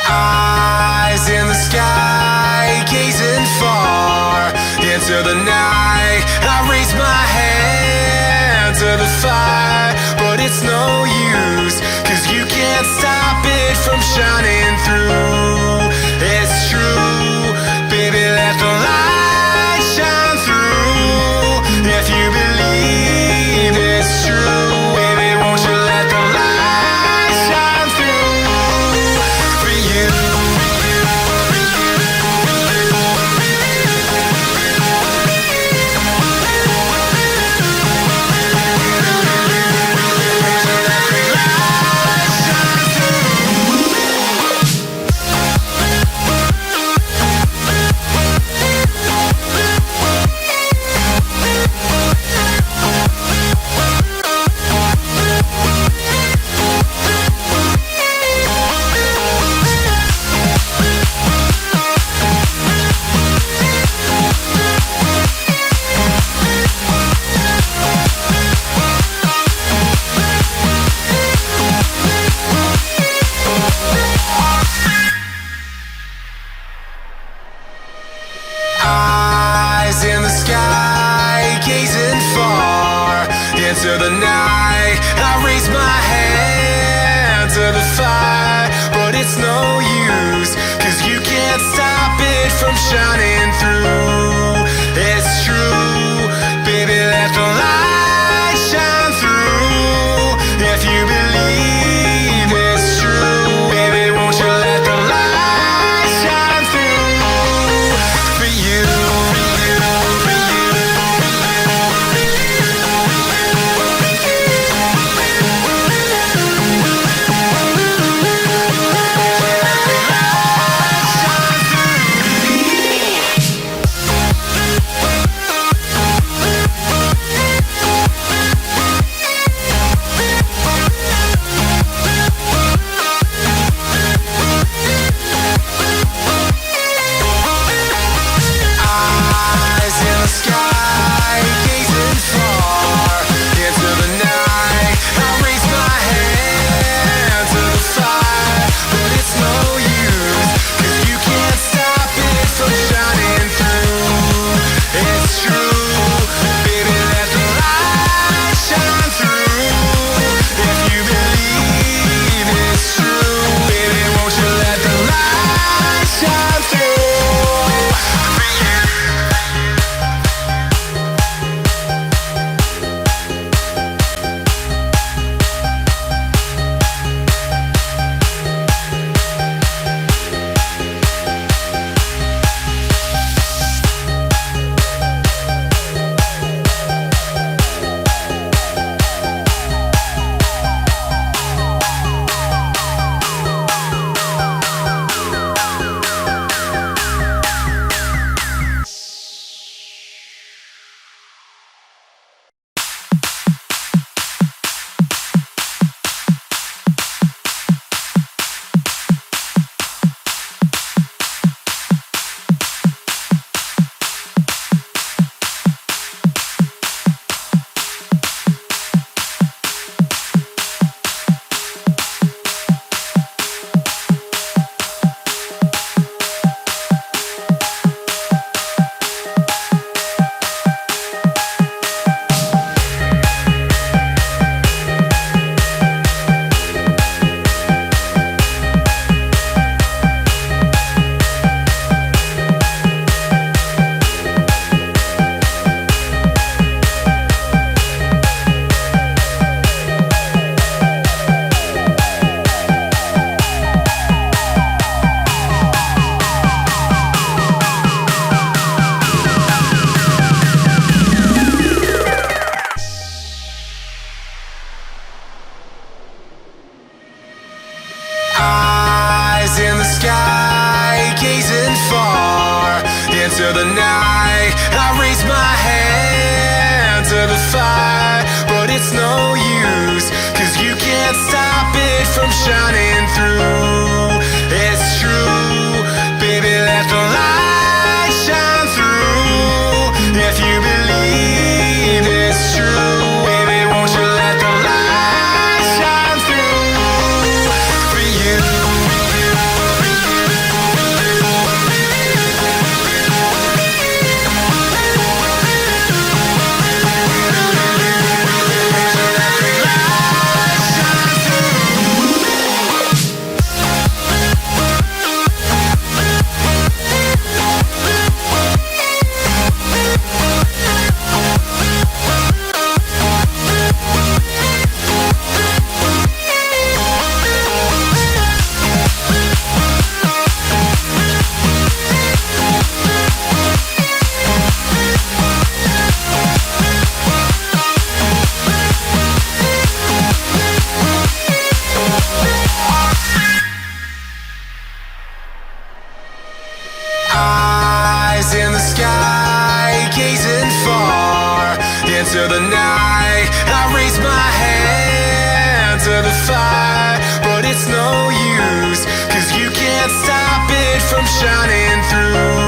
Eyes in the sky, gazing far into the night. I raise my hand to the fire, but it's no use, 'cause you can't stop it from shining through. It's true, baby, let the light shine through. If you believe it's true, baby, won't you let the light shine through for you. Eyes in the sky, gazing far into the night. I raise my hand to the fire, but it's no use, 'cause you can't stop it from shining through. It's true, baby, let the light shine through. If you believe it's true, baby, won't you let the light shine through for you. Eyes in the sky, gazing far into the night. I raise my hand to the fire, but it's no use, 'cause you can't stop it from shining through. It's true, baby, let the light shine through. If you believe it's true, baby, won't you let the light shine through for you. Eyes in the sky, gazing far into the night. I raise my hand to the fire, but it's no use, 'cause you can't stop it from shining through. It's true, baby, let the light shine through. If you believe it's true, baby, won't you let the light shine through for you. the night. I raise my hand to the fire, but it's no use, 'cause you can't stop it from shining through.